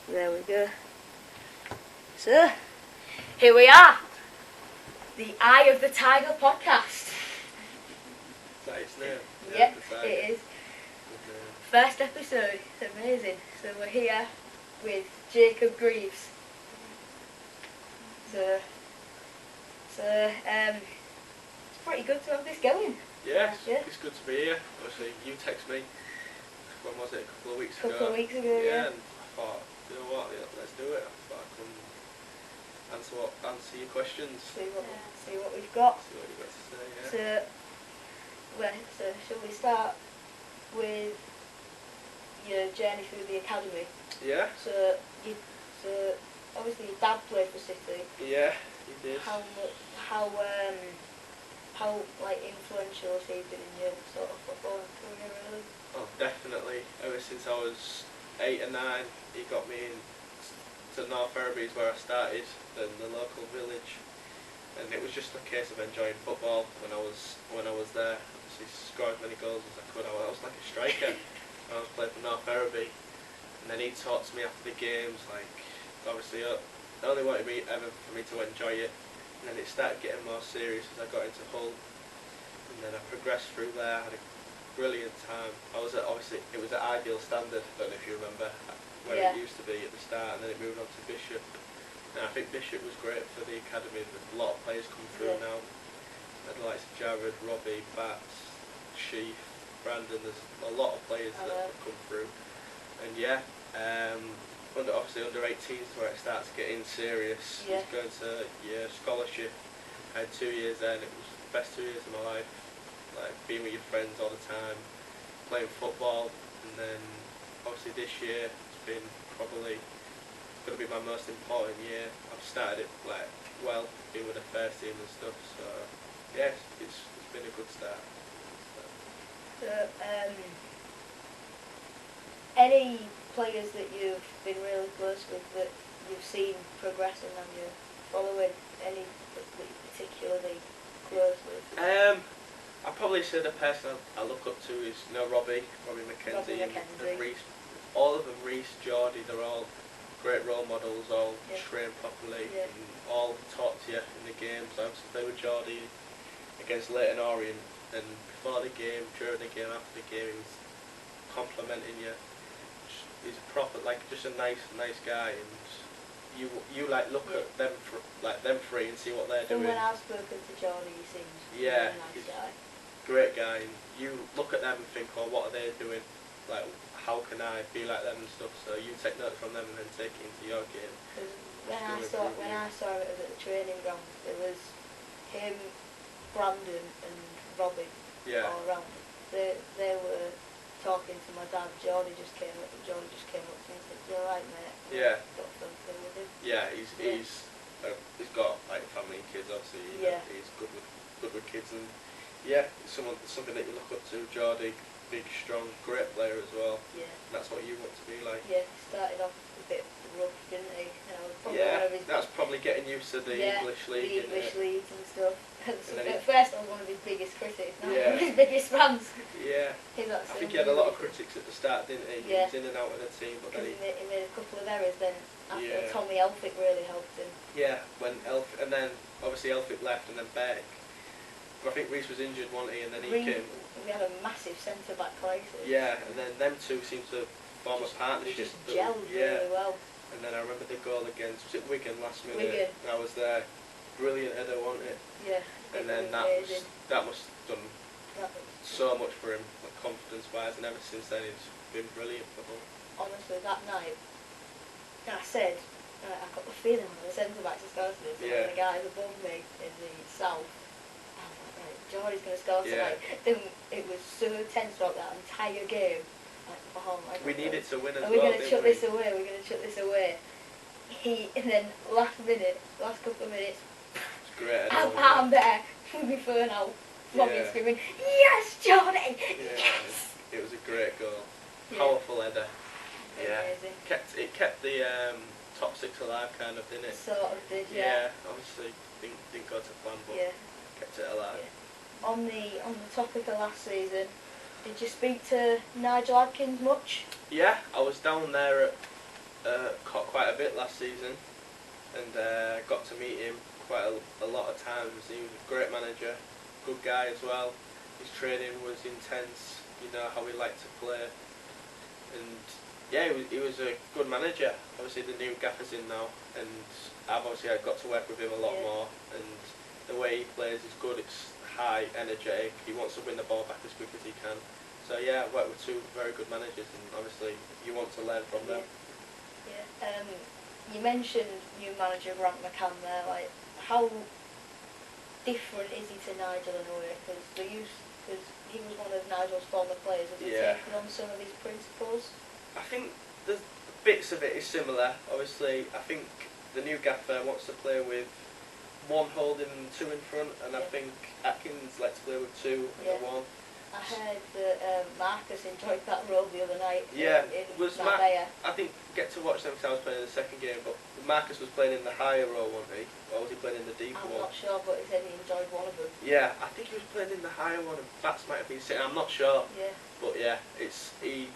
There we go. So, here we are. The Eye of the Tiger podcast. Is that its name? Yep, it is. First episode. It's amazing. So we're here with Jacob Greaves. So it's pretty good to have this going. Yeah, it's good to be here. Obviously, you text me, when was it, a couple of weeks ago? A couple of weeks ago, yeah. And I thought, you know what, let's do it. I thought I can answer your questions. See what we've got. See what you've got to say, yeah. So shall we start with your journey through the academy? Yeah. So obviously your dad played for City. Yeah, he did. How like influential has he been in your sort of football career, really? Oh, definitely. Ever since I was 8 or 9, he got me in to North Ferriby's where I started, in the local village, and it was just a case of enjoying football when I was there. Obviously scored as many goals as I could. I was like a striker. I was playing for North Ferriby, and then he taught me after the games, like obviously they only wanted me for me to enjoy it. And then it started getting more serious as I got into Hull, and then I progressed through there. I had a brilliant time. Obviously it was at Ideal Standard, I don't know if you remember where it used to be at the start, and then it moved on to Bishop. And I think Bishop was great for the academy. There's a lot of players come through now. The likes of Jared, Robbie, Bats, Sheaf, Brandon. There's a lot of players that have come through. And obviously under 18s where it starts getting serious. It's going to scholarship. I had 2 years there, and it was the best 2 years of my life. Like being with your friends all the time, playing football, and then obviously this year it's been probably going to be my most important year. I've started it being with the first team and stuff. So yeah, it's been a good start. So any players that you've been really close with that you've seen progressing and you're following, any that you're particularly close with? I'd probably say the person I look up to is Robbie McKenzie, and Reece. All of them, Reece, Geordie, they're all great role models, all trained properly, and all talk to you in the games. I used to play with Geordie against Leighton Orient, and before the game, during the game, after the game, he was complimenting you. He's proper, just a nice guy, and you look at them three and see what they're doing. When I've spoken to Johnny, he seems a nice guy. Great guy, and you look at them and think, oh, what are they doing? Like, how can I be like them and stuff? So you take note from them and then take it into your game. When I saw it at the training ground, there was him, Brandon, and Robbie all around. They were talking to my dad. Johnny just came up to me and said, "You alright, mate?" Yeah. Got something with him. Yeah, he's got family and kids. Obviously, he's good with kids, and it's something that you look up to. Geordie, big, strong, great player as well. Yeah. And that's what you want to be like. Yeah, started off a bit rough, didn't he? That's probably getting used to the English league. The English leagues and stuff. At first I was one of his biggest critics, now one of his biggest fans. Yeah. I think he had a lot of critics at the start, didn't he? Yeah. He was in and out of the team, but then he made a couple of errors. Then after Tommy Elphick really helped him. Yeah, and then obviously Elphick left, and then Beck. But I think Reece was injured, wasn't he? And then he came. We had a massive centre back crisis. Yeah, and then them two seemed to form a partnership. Just gelled really well. And then I remember the goal against Wigan last minute. Wigan. I was there. Brilliant header, wasn't it? Yeah. And then that must have done so much for him, confidence-wise, and ever since then it's been brilliant for him. Honestly, that night, I said, I got the feeling when the centre-backs are scoring this, and the guys above me in the south, I was like, right, Geordie's going to score tonight. Then it was so tense throughout that entire game. We needed to win as well. We're going to chuck this away. And then last couple of minutes, great. I'm there with my phone out, flogging, screaming, "Yes, Johnny! Yes!" It was a great goal. Powerful header. Yeah. Amazing. It kept the top six alive, kind of, didn't it? Sort of did, yeah. Obviously didn't go to plan, but kept it alive. Yeah. On the topic of last season, did you speak to Nigel Adkins much? Yeah, I was down there at quite a bit last season, and got to meet him quite a lot of times. He was a great manager, good guy as well. His training was intense, you know how he liked to play, and yeah, he was a good manager. Obviously the new gaffer's in now, and I've got to work with him a lot more, and the way he plays is good. It's high, energetic. He wants to win the ball back as quick as he can. So yeah, I've worked with two very good managers, and obviously you want to learn from them. Yeah. You mentioned new manager Grant McCann there. Like, how different is he to Nigel in a way? Because he was one of Nigel's former players. Has he taken on some of his principles? I think the bits of it is similar. Obviously, I think the new gaffer wants to play with one holding and two in front, and I think Atkins likes to play with two and a one. I heard that Marcus enjoyed that role the other night. Yeah, I didn't get to watch them because I was playing in the second game, but Marcus was playing in the higher role, wasn't he? Or was he playing in the deeper one? I'm not sure, but he said he enjoyed one of them. Yeah, I think he was playing in the higher one, and Bats might have been sitting. I'm not sure. Yeah. But yeah, the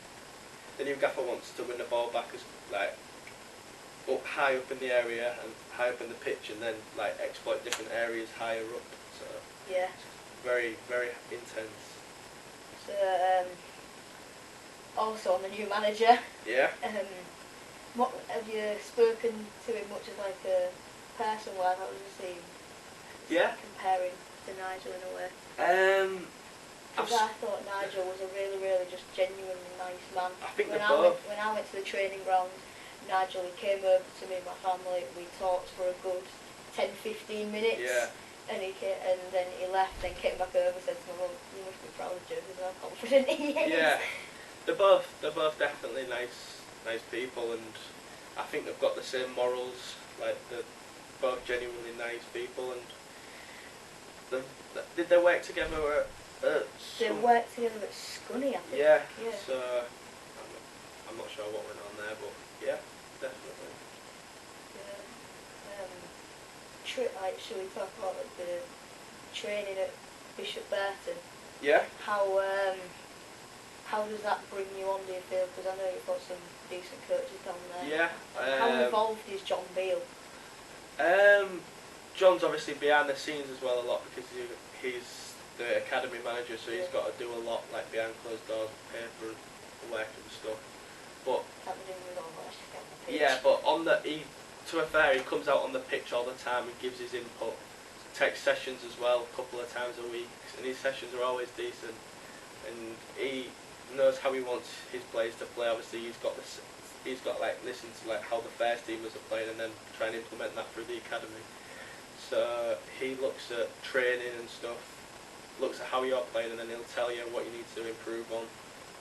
new gaffer wants to win the ball back as high up in the area and high up in the pitch, and then like exploit different areas higher up. So yeah, very, very intense. So also on the new manager. Yeah. What have you spoken to him much as like a person? How does it seem? Yeah. Comparing to Nigel in a way. Because I thought Nigel was a really, really just genuinely nice man. I think when I went to the training ground, Nigel, he came over to me and my family. We talked for a good 10-15 minutes. Yeah. And then he left, then came back over and said to my mum, "You must be proud of Joe, because how confident he is." Yeah, they're both definitely nice people, and I think they've got the same morals. Like, they're both genuinely nice people, and did they work together at They worked together at Scunny, I think. Yeah. So I'm not sure what went on there, but yeah, definitely. Shall we talk about the training at Bishop Burton? Yeah. How does that bring you on, do you feel? Because I know you've got some decent coaches down there. Yeah. How involved is John Beale? John's obviously behind the scenes as well a lot, because he's the academy manager, so he's got to do a lot like behind closed doors, paper and work and stuff. But but to be fair, he comes out on the pitch all the time and gives his input. Takes sessions as well, a couple of times a week, and his sessions are always decent. And he knows how he wants his players to play. Obviously, he's got like listen to like how the first teamers are playing, and then try and implement that through the academy. So he looks at training and stuff, looks at how you're playing, and then he'll tell you what you need to improve on,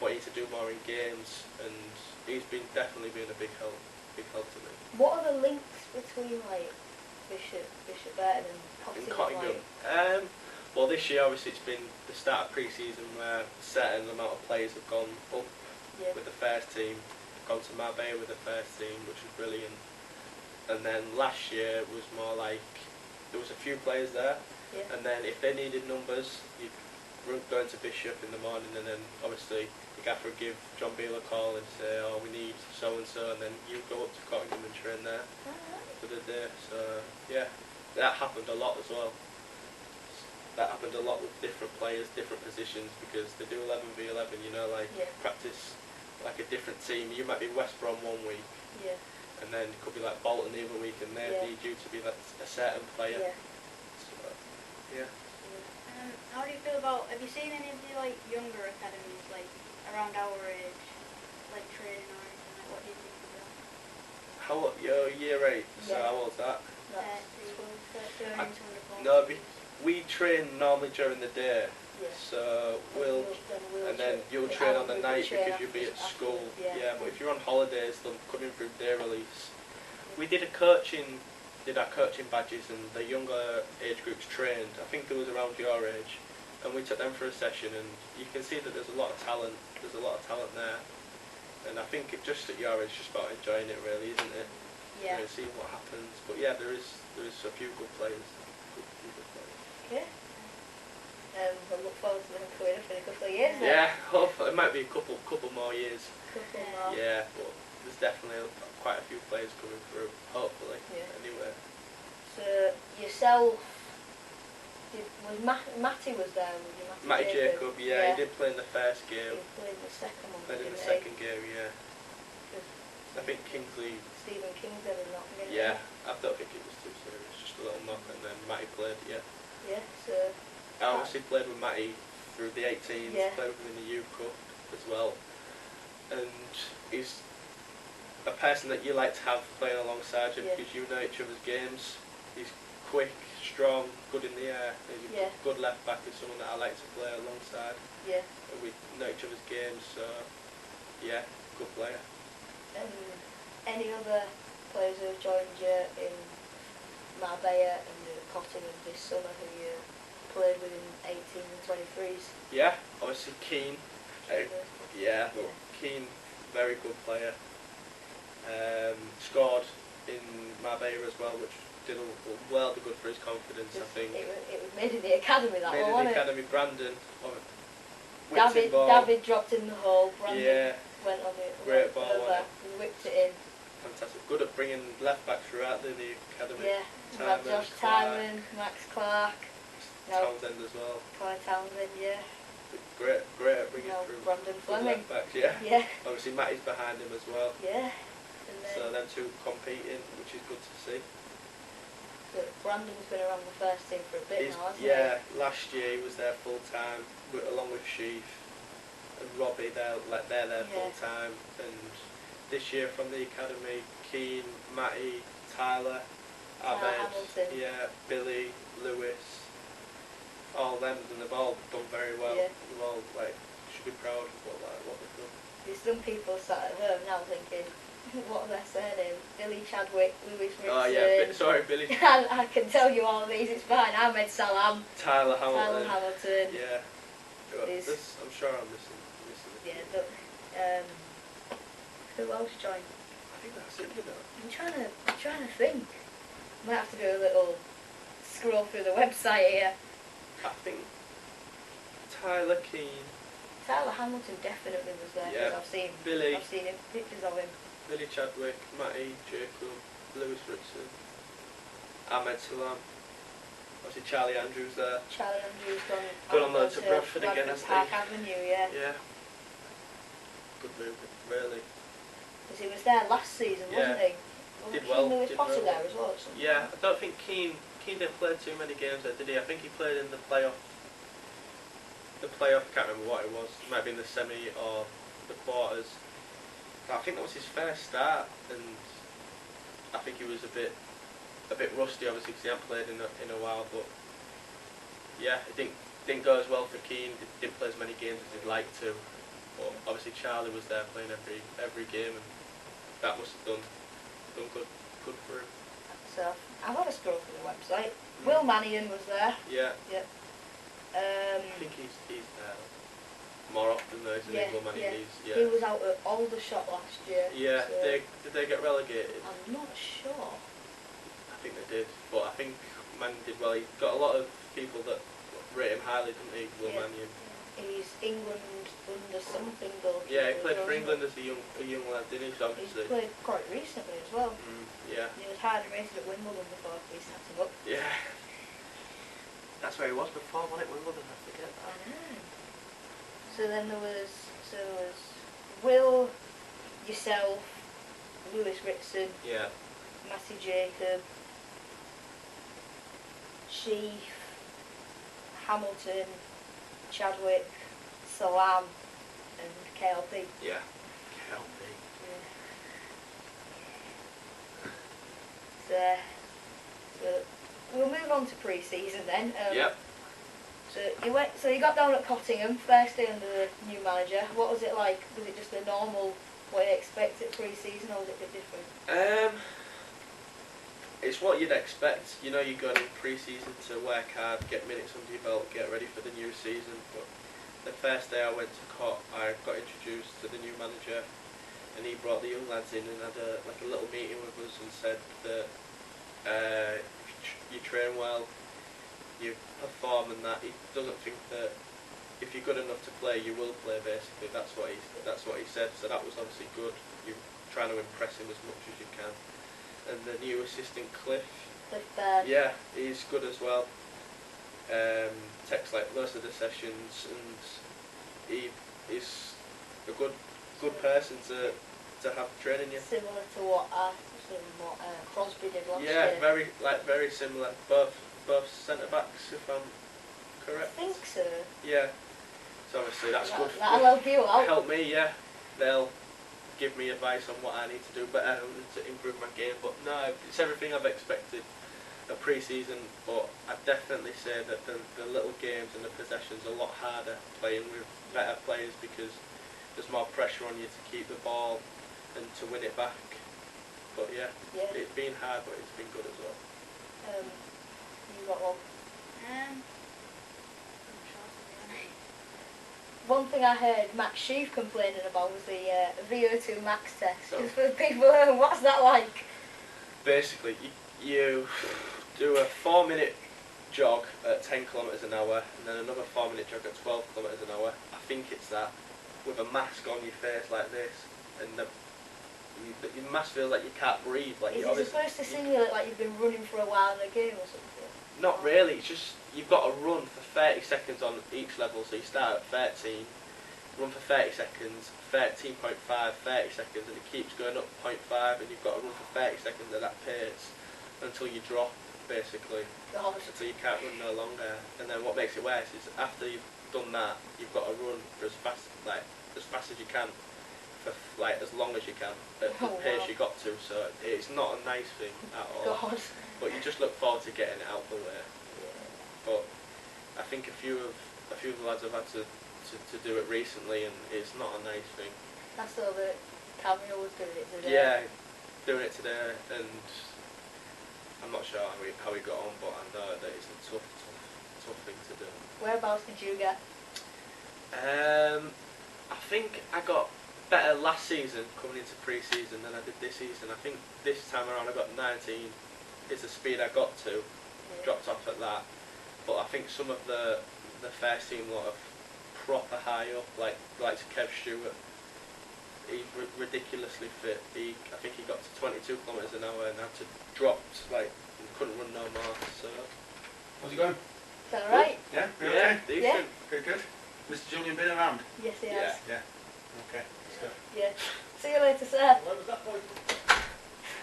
what you need to do more in games. And he's definitely been a big help to me. What are the links between like Bishop Burton and Cottingham? Well, this year obviously it's been the start of pre-season where a certain amount of players have gone up with the first team, gone to Marbella with the first team, which was brilliant. And then last year was more like there was a few players there, and then if they needed numbers, you'd go into Bishop in the morning, and then obviously the gaffer would give John Beale a call and say, "Oh, we need so and so," and then you go up to Cottingham and train there for the day. So yeah, that happened a lot as well. That happened a lot with different players, different positions, because they do 11v11. You know, like practice like a different team. You might be West Brom one week, and then it could be like Bolton the other week, and they need you to be like a certain player. So, yeah. How do you feel about, have you seen any of the like younger academies, like around our age, like training or anything? Like, what do you think of that? How old? You're year 8, so how old's that? No, we train normally during the day, so and then you'll train on the night because you'll be at school. Yeah, but if you're on holidays, they'll come in through day release. We did our coaching badges, and the younger age groups trained. I think there was around your age, and we took them for a session, and you can see that there's a lot of talent. There's a lot of talent there, and I think just at your age, just about enjoying it, really, isn't it? Yeah. Seeing what happens. But yeah, there is a few good players. Yeah. We'll look forward to them coming up in a couple of years. Yeah, hopefully it might be a couple more years. Couple more. Yeah, but there's definitely quite a few players coming through, hopefully. Yeah. Anyway. So yourself, Matty was there, was he? Matty Jacob, yeah, he did play in the first game. He played in the second one. Played in the second game, yeah. I think Kingsley. Stephen Kingsley was knocking him. Yeah, I don't think it was too serious, just a little knock, and then Matty played, yeah. Yeah, so. I obviously played with Matty through the 18s, played with him in the U Cup as well, and he's a person that you like to have playing alongside you because you know each other's games. He's quick, strong, good in the air. He's a good left back. Is someone that I like to play alongside. Yeah. And we know each other's games, so yeah, good player. Any other players who have joined you in Marbella and Cottingham this summer who you played with in 18 and 23s? Yeah, obviously Keane. Keane, very good player. Scored in Marbella as well, which did a world of good for his confidence, I think. It was made in the academy, that one, wasn't it? Academy. Brandon. David dropped in the hole. Brandon went on it. Great ball. Whipped it in. Fantastic. Good at bringing left back throughout the academy. Yeah. Josh Tymon, Max Clark. Townsend as well. Clyde Townsend, yeah. Great at bringing through. Brandon Fleming. Left backs, yeah. Obviously Matty's behind him as well. Yeah. So them two competing, which is good to see. But Brandon's been around the first team for a bit now, hasn't he? Yeah, last year he was there full time, along with Sheaf and Robbie. They're there full time, and this year from the academy, Keane, Matty, Tyler, Abed, Billy, Lewis, all them, and they've all done very well. Yeah. They've all should be proud of what they've done. There's some people sat at home now thinking, what are their surnames? Billy Chadwick, Lewis Ritson. Oh yeah, sorry Billy. I can tell you all of these, it's fine. Ahmed Salam. Tyler Hamilton. Yeah. I'm sure I'm missing it. Yeah, who else joined? I think that's it, you know. I'm trying to think. Might have to do a little scroll through the website here. I think Tyler Keane. Tyler Hamilton definitely was there because I've seen pictures of him. Billy Chadwick, Matty, Jacob, Lewis Ritson, Ahmed Salam. Obviously Charlie Andrews there. Charlie Andrews gone on loan to Bradford again, hasn't he? Park Avenue, yeah. Good move, really. Because he was there last season, wasn't he? Did well. Lewis Potter there as well. Yeah, I don't think Keane didn't play too many games there, did he? I think he played in the playoff. I can't remember what it was. It might have been the semi or the quarters. I think that was his first start, and I think he was a bit rusty, obviously, because he hadn't played in a while. But yeah, it didn't go as well for Keane. Didn't play as many games as he'd like to. But obviously Charlie was there playing every game, and that must have done good for him. So I've had a scroll through the website. Will Mannion was there. Yeah. Yep. I think he's there more often though, isn't he? Will Mannion. He was out at Aldershot last year. Yeah. So Did they get relegated? I'm not sure. I think they did, but I think Mannion did well. He got a lot of people that rate him highly, didn't he? Will Mannion. He's England under something goal. Yeah, he played for England as a young lad, didn't he? Obviously. He played quite recently as well. Yeah. He was hard racing at Wimbledon before we snapped him up. Yeah. That's where he was before, wasn't it? Wimbledon, I forget that. I know. So then there was Will, yourself, Lewis Ritson, Matty Jacob, Sheaf, Hamilton, Chadwick, Salam, and KLP. Yeah, KLP. Yeah. So we'll move on to pre-season then. Yep. So you got down at Cottingham, first day under the new manager. What was it like? Was it just the normal way you expect at pre-season, or was it a bit different? It's what you'd expect. You know, you're going in pre-season to work hard, get minutes under your belt, get ready for the new season. But the first day I went to Cot, I got introduced to the new manager, and he brought the young lads in and had a little meeting with us and said that you train well, you perform, and that he doesn't think that if you're good enough to play, you will play. Basically, that's what he said. So that was obviously good. trying to impress him as much as you can. And the new assistant Cliff, yeah, he's good as well. Takes like most of the sessions, and he's a good person to have training you. Similar to what Crosby did last year. Yeah, very similar. Both centre backs, if I'm correct. I think so. Yeah. So obviously that's good. That'll help you out. Help me, yeah. They'll give me advice on what I need to do better to improve my game. But no, it's everything I've expected at pre-season. But I'd definitely say that the little games and the possessions are a lot harder playing with better players, because there's more pressure on you to keep the ball and to win it back. But yeah, it's been hard, but it's been good as well. You got one? One thing I heard Max Sheaf complaining about was the VO2 Max test. Because for the people at home, what's that like? Basically, you do a 4-minute jog at 10 kilometres an hour, and then another 4-minute jog at 12 kilometres an hour. I think it's that, with a mask on your face like this, and your mask feels like you can't breathe. Like is it supposed to simulate like you've been running for a while in a game or something? Not really, it's just you've got to run for 30 seconds on each level. So you start at 13, run for 30 seconds, 13.5, 30 seconds, and it keeps going up 0.5, and you've got to run for 30 seconds at that pace until you drop, basically. Until you can't run no longer. And then what makes it worse is after you've done that, you've got to run for as fast as you can, for like as long as you can, at the pace you got to. So it's not a nice thing at all. But you just look forward to getting it out the way. But I think a few of the lads have had to do it recently, and it's not a nice thing. I saw that Cameron was doing it today. Yeah, doing it today, and I'm not sure how he got on, but I know that it's a tough thing to do. Whereabouts did you get? I think I got better last season coming into pre-season than I did this season. I think this time around I got 19 is the speed I got to, dropped off at that. But I think some of the first team lot are proper high up, like Kev Stewart. He's ridiculously fit. I think he got to 22 kilometres an hour and had to drop, like, couldn't run no more. So how's it going? Is that alright? Yeah, yeah, okay. decent. Good, good. Mr. Julian been around? Yes, he has. Yeah. Okay. Let's go. Yeah. See you later, sir. Where was that boy?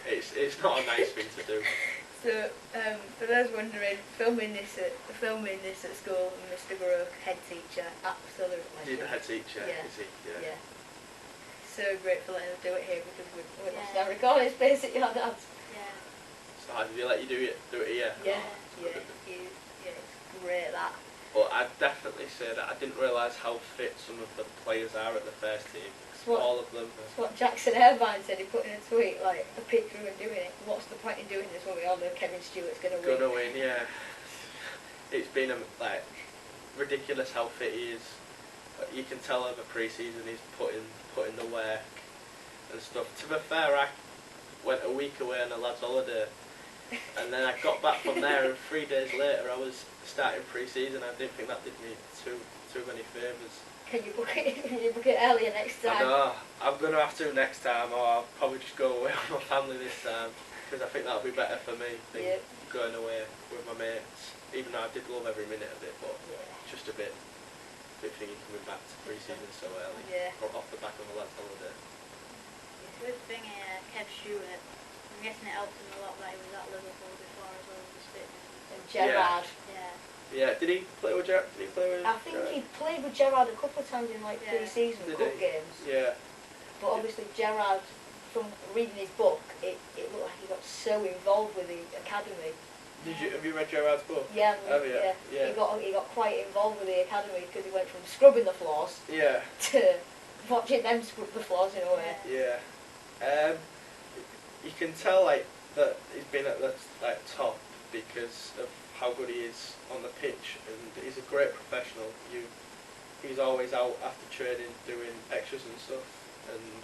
It's not a nice thing to do. So, for those wondering, filming this at school, Mr. Groke, head teacher, absolute legend. He's the head teacher, yeah. Is he? Yeah. So grateful letting us do it here, because we lost our recording space at your dad's. Yeah. So how did he let you do it here? Yeah, it's great that. But I'd definitely say that I didn't realise how fit some of the players are at the first team. All of them. That's what Jackson Irvine said. He put in a tweet, like, a picture of him doing it. What's the point in doing this when we all know Kevin Stewart's going to win? Gonna win, yeah. It's been like ridiculous how fit he is. You can tell over pre-season he's putting the work and stuff. To be fair, I went a week away on a lad's holiday, and then I got back from there, and 3 days later I was starting pre-season. I didn't think that did me too many favours. Can you book it earlier next time? I know. I'm going to have to next time, or I'll probably just go away with my family this time, because I think that'll be better for me than going away with my mates. Even though I did love every minute of it, but just a bit thingy coming back to pre-season so early, or off the back of a lad's holiday. It's a good thing Kev Stewart, I'm guessing it helped him a lot that he was at Liverpool before as well as his fitness. And Gerrard. Yeah, did he play with Gerrard? I think he played with Gerrard a couple of times in like pre-season cup games. Yeah. But obviously Gerrard, from reading his book, it looked like he got so involved with the academy. Have you read Gerrard's book? Yeah, have you? Yeah. He got quite involved with the academy, because he went from scrubbing the floors to watching them scrub the floors in a way. Yeah. You can tell like that he's been at the top because of how good he is on the pitch, and he's a great professional. He's always out after training doing extras and stuff, and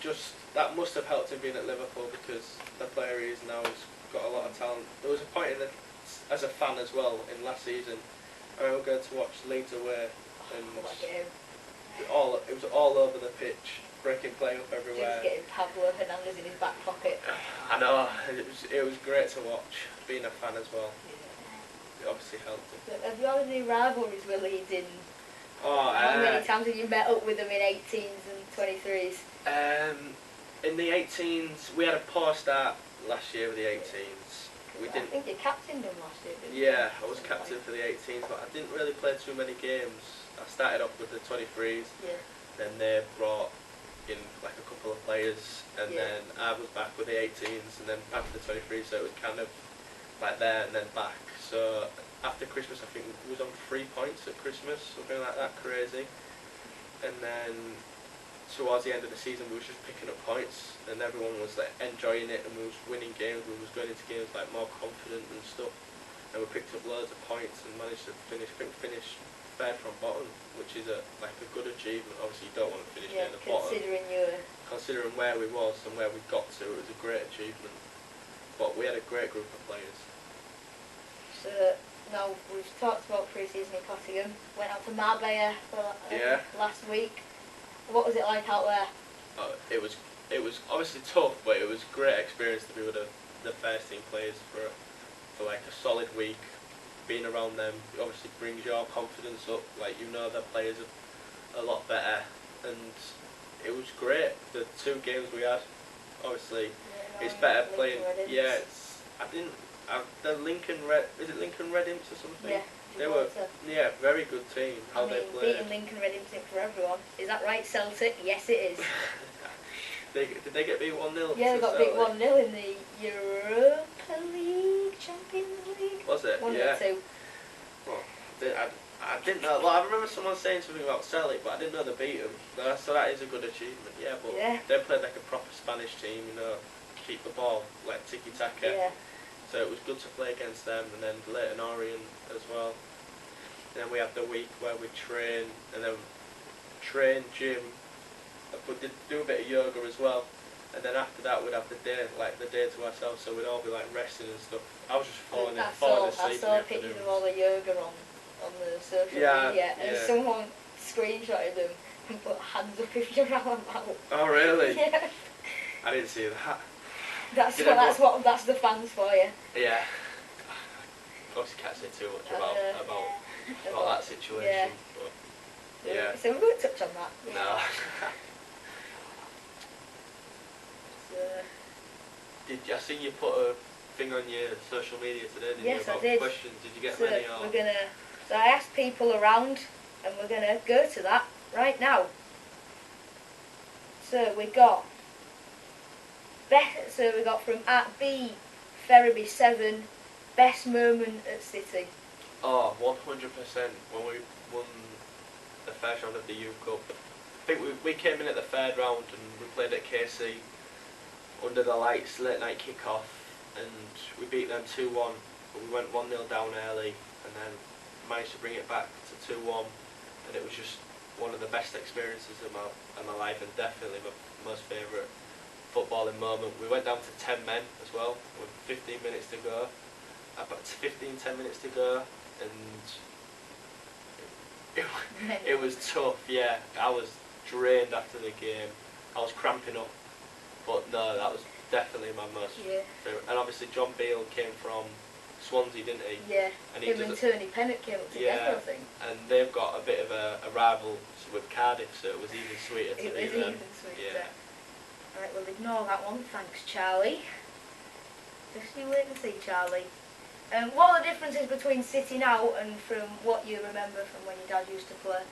just that must have helped him being at Liverpool, because the player he is now has got a lot of talent. There was a point as a fan as well in last season, I remember going to watch Leeds away, and it was all over the pitch, breaking play up everywhere. Just getting Pablo Hernandez in his back pocket. I know, it was great to watch, being a fan as well. It obviously helped him. But have you had any rivalries with Leeds in... Oh, how many times have you met up with them in 18s and 23s? In the 18s, we had a poor start last year with the 18s. We didn't. I think you captained them last year, didn't you? Yeah, I was captain for the 18s, but I didn't really play too many games. I started off with the 23s, then they brought in like a couple of players, and then I was back with the 18s, and then back to the 23s, so it was kind of like there and then back. So after Christmas, I think it was on 3 points at Christmas, something like that, crazy. And then towards the end of the season, we was just picking up points, and everyone was like enjoying it, and we was winning games. We was going into games like more confident and stuff, and we picked up loads of points and managed to finish third from bottom, which is like a good achievement. Obviously, you don't want to finish near the bottom. Considering where we was and where we got to, it was a great achievement. But we had a great group of players. So now we've talked about pre-season in Cottingham. Went out to Marbella for last week. What was it like out there? It was obviously tough, but it was a great experience to be with the first team players for like a solid week. Being around them obviously brings your confidence up. Like, you know, the players are a lot better, and it was great. The 2 games we had, obviously, it's better playing. Yeah, the Lincoln is it Lincoln Red Imps or something? Yeah. They were very good team. How they played. Beating Lincoln Red Imps for everyone. Is that right, Celtic? Yes, it is. Did they get beat 1-0? Yeah, they got beat 1-0 in the Europa League, Champions League. Was it? 1 or 2. Well, I didn't know. Well, I remember someone saying something about Celtic, but I didn't know they beat them. So that is a good achievement. Yeah, but they played like a proper Spanish team. You know, keep the ball like tiki taka. Yeah. So it was good to play against them, and then Leighton Orient as well. And then we had the week where we train, and then gym, but do a bit of yoga as well. And then after that, we'd have the day to ourselves, so we'd all be like resting and stuff. I was just falling asleep. I saw pictures of all the yoga on the social media, and someone screenshotted them and put hands up if you're out and about. Oh really? Yeah. I didn't see that. That's the fans for you. Yeah. Obviously can't say too much about that situation. Yeah. But yeah. So we won't touch on that. No. I seen you put a thing on your social media today, didn't you? About I did. Questions. Did you get many? Or? So I asked people around, and we're gonna go to that right now. So we got from @B Ferriby 7, best moment at City. Oh, 100%. When we won the first round of the Youth Cup, I think we came in at the third round and we played at KC under the lights, late night kick-off, and we beat them 2-1, but we went 1-0 down early and then managed to bring it back to 2-1, and it was just one of the best experiences of my life, and definitely my most favourite footballing moment. We went down to 10 men as well, with 15 minutes to go, about 10 minutes to go, and it was tough. Yeah, I was drained after the game. I was cramping up, but no, that was definitely my most favourite. And obviously John Beale came from Swansea, didn't he? Yeah, and him and Tony Pennant came up together, I think. And they've got a bit of a rival with Cardiff, so it was even sweeter to meet them. Yeah. Right, we'll ignore that one, thanks Charlie. Just you wait and see, Charlie. What are the differences between City now and from what you remember from when your dad used to play?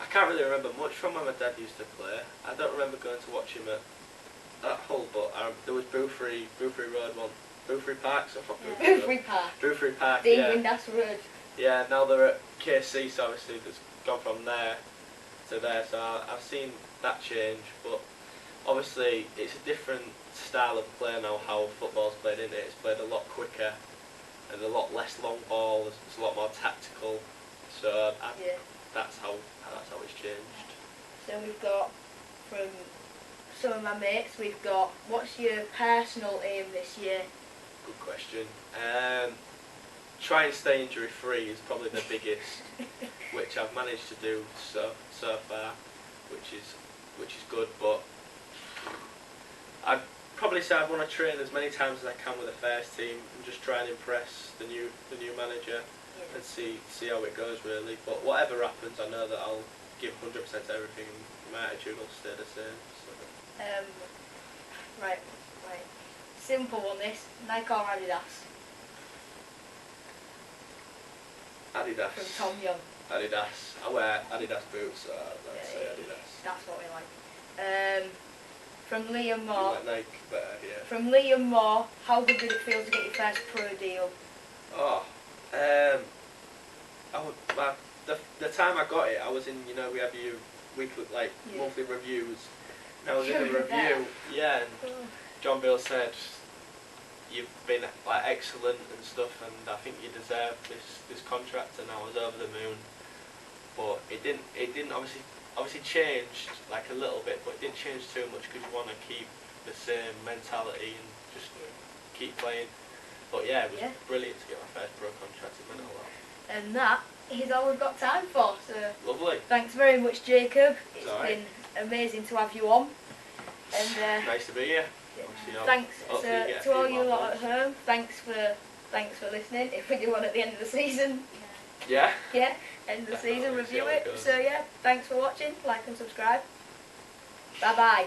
I can't really remember much from when my dad used to play. I don't remember going to watch him at Hull, but there was Boothry Road one. Boothry Park, so Boothry Park. Boothry Park, Dean Windass Road. Yeah, now they're at KC, so obviously it's gone from there to there, so I've seen that change, but obviously it's a different style of play now, how football's played, isn't it? It's played a lot quicker and a lot less long ball, it's a lot more tactical, so that's how it's changed. So we've got, from some of my mates, we've got, what's your personal aim this year? Good question. Try and stay injury free is probably the biggest, which I've managed to do so far, which is which is good. But I'd probably say I'd want to train as many times as I can with the first team and just try and impress the new manager and see how it goes really. But whatever happens, I know that I'll give 100% to everything. My attitude will stay the same. So. Right. Simple one. This Nike or Adidas? Adidas. From Tom Young. Adidas. I wear Adidas boots, so I'd say Adidas. That's what we like. From Liam Moore. You like Nike better, yeah. From Liam Moore, how good did it feel to get your first pro deal? Oh, the time I got it, I was in, we have your weekly, monthly reviews. And I was in a review, and John Bill said, you've been excellent and stuff, and I think you deserve this contract, and I was over the moon. But it didn't obviously changed a little bit, but it didn't change too much because you want to keep the same mentality and just keep playing. But yeah, it was brilliant to get my first pro contract. It meant a lot. And that is all we've got time for. So lovely. Thanks very much, Jacob. It's been amazing to have you on. And nice to be here. Thanks to all you lot at home. Thanks for listening. If we do one at the end of the season. Yeah. Yeah. End of the season, review it. So yeah, thanks for watching. Like and subscribe. Bye bye.